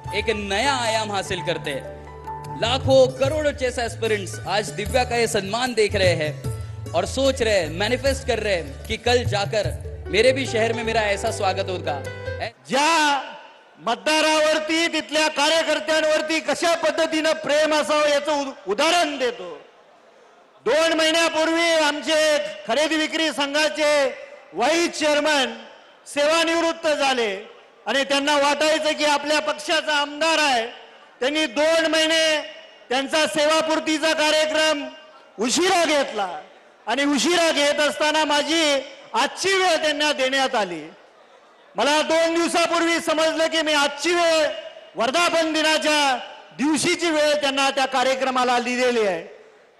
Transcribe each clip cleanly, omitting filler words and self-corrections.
एक नया आयाम हासिल करते हैं। लाखों करोड़ों चेस एस्पिरेंट्स आज दिव्या का ये सम्मान देख रहे हैं और सोच रहे हैं, मैनिफेस्ट कर रहे हैं कि कल जाकर मेरे भी शहर में मेरा ऐसा स्वागत होगा। ज्या मतदारावरती तिथल्या कार्यकर्त्यांवरती कशा पद्धतीने प्रेम असावं याचं उदाहरण देतो। 2 महिन्यापूर्वी आमचे खरेदी विक्री संघाचे वाईस चेअरमन सेवानिवृत्त झाले आणि त्यांना वाटायचं की आपल्या पक्षाचा आमदार आहे, त्यांनी 2 महिने त्यांचा सेवापूर्तीचा कार्यक्रम उशिरा घेतला आणि उशिरा घेत असताना माझी आजची वेळ त्यांना देण्यात आली। मला 2 दिवसापूर्वी समजलं की मी आजची वेळ वर्धापन दिनाच्या दिवशीची वेळ त्यांना त्या कार्यक्रमाला दिलेली आहे।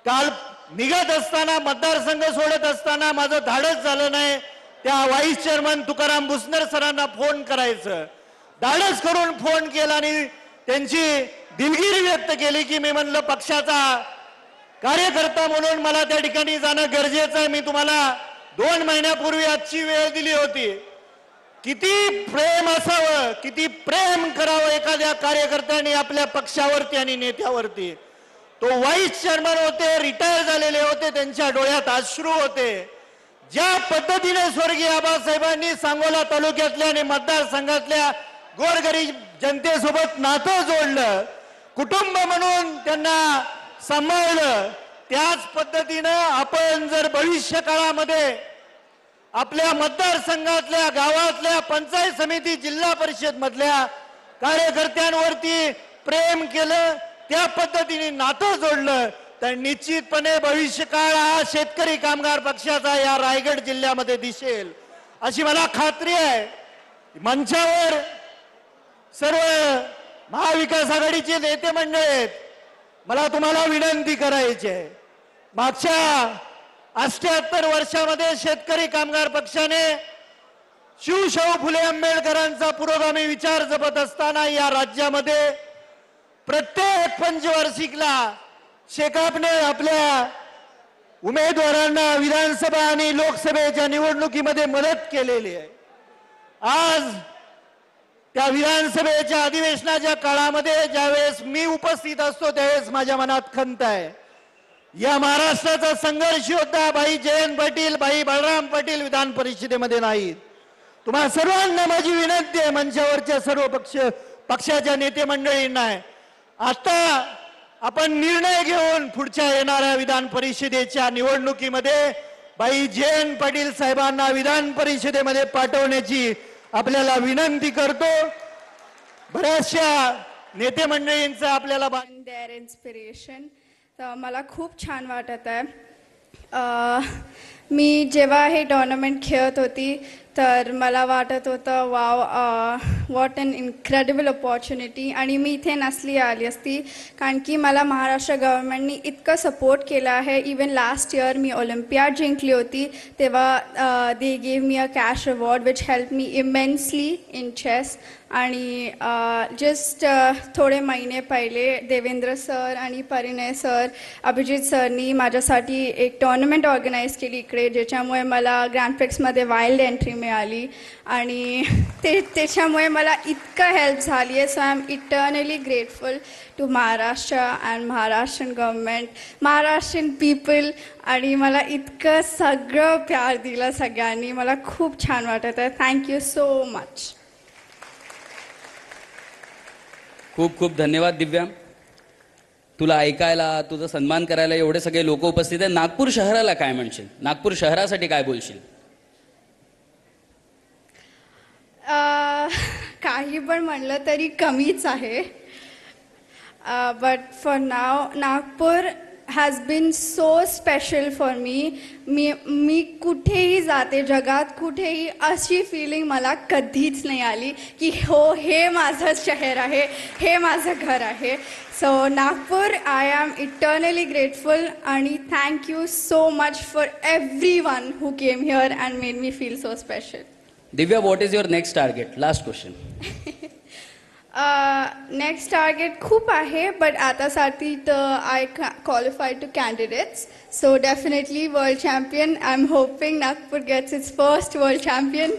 काल निघत असताना मतदारसंघ सोडत असताना माझं धाडस झालं नाही त्या वाईस चेअरमन तुकाराम भुसनर सरांना फोन करायचं। धाडस करून फोन केला आणि त्यांची दिलगिरी व्यक्त केली की मी म्हणलं पक्षाचा कार्यकर्ता म्हणून मला त्या ठिकाणी जाणं गरजेचं आहे। मी तुम्हाला 2 महिन्यापूर्वी आजची वेळ दिली होती। किती प्रेम असावं, किती प्रेम करावं एखाद्या कार्यकर्त्याने आपल्या पक्षावरती आणि नेत्यावरती। तो वाईस चेअरमन होते, रिटायर झालेले होते, त्यांच्या डोळ्यात अश्रू होते। ज्या पद्धतीने स्वर्गीय आबासाहेबांनी सांगोला तालुक्यातल्या आणि मतदारसंघातल्या गोरगरीब जनतेसोबत नातं जोडलं, कुटुंब म्हणून त्यांना सांभाळलं, त्याच पद्धतीनं आपण जर भविष्य काळामध्ये आपल्या मतदारसंघातल्या गावातल्या पंचायत समिती जिल्हा परिषद मधल्या कार्यकर्त्यांवरती प्रेम केलं, त्या पद्धतीने नातं जोडलं तर निश्चितपणे भविष्यकाळ हा शेतकरी कामगार पक्षाचा या रायगड जिल्ह्यामध्ये दिसेल अशी मला खात्री आहे। मंचावर सर्व महाविकास आघाडीचे नेते मंडळी आहेत, मला तुम्हाला विनंती करायची आहे, मागच्या 78 वर्षामध्ये शेतकरी कामगार पक्षाने शिवशाहू फुले आंबेडकरांचा पुरोगामी विचार जपत असताना या राज्यामध्ये प्रत्येक पंचवार्षिकला शेकापने आपल्या उमेदवारांना विधानसभा आणि लोकसभेच्या निवडणुकीमध्ये मदत केलेली आहे। आज त्या विधानसभेच्या अधिवेशनाच्या काळामध्ये ज्यावेळेस मी उपस्थित असतो त्यावेळेस माझ्या मनात खंत आहे, या महाराष्ट्राचा संघर्ष योद्धा भाई जयंत पाटील, भाई बलराम पाटील विधान परिषदेमध्ये नाहीत। तुम्हा सर्वांना माझी विनंती आहे, मंचावरच्या सर्व पक्षाच्या नेते मंडळींना आहे, आता आपण निर्णय घेऊन पुढच्या येणाऱ्या विधान परिषदेच्या निवडणुकीमध्ये भाई जयंत पाटील साहेबांना विधान परिषदेमध्ये पाठवण्याची आपल्याला विनंती करतो। बऱ्याचशा नेते मंडळींचं आपल्याला देअर इन्स्पिरेशन तर मला खूप छान वाटत आहे। मी जेव्हा हे टुर्नामेंट खेळत होती तर मला वाटत होतं wow what an incredible opportunity, आणि मी इथे नसली आली असती कारण की मला महाराष्ट्र गव्हर्नमेंटनी इतकं सपोर्ट केलं आहे। इवन लास्ट इयर मी ऑलिम्पियाड जिंकली होती तेव्हा they gave me a cash reward which help me immensely in chess. आणि जस्ट थोडे महिने पहिले देवेंद्र सर आणि परिणय सर, अभिजित सरनी माझ्यासाठी एक टुर्नामेंट ऑर्गनाईज केली इकडे, ज्याच्यामुळे मला ग्रँड प्रिक्समध्ये वाईल्ड एंट्री मिळाली आणि त्याच्यामुळे मला इतकं हेल्प झाली आहे। So I am eternally grateful to Maharashtra and Maharashtrian government, Maharashtrian people, आणि मला इतकं सगळं प्यार दिलं सगळ्यांनी, मला खूप छान वाटत आहे। Thank you so much. खूप खूप धन्यवाद दिव्या, तुला ऐकायला, तुझा सन्मान करायला एवढे सगळे लोक उपस्थित आहेत। नागपूर शहराला काय म्हणशील, नागपूर शहरासाठी काय बोलशील? काही पण म्हणलं तरी कमीच आहे, but for now Nagpur has been so special for me कुठेही जाते जगात, कुठेही अशी फीलिंग मला कधीच नाही आली की हो हे माझं शहर आहे, हे माझं घर आहे। So Nagpur, I am eternally grateful आणि thank you so much for everyone who came here and made me feel so special. Divya, what is your next target? Last question. Next target खूप आहे, बट आतासाठी तर I qualified to candidates, so definitely world champion. I am hoping Nagpur gets its first world champion.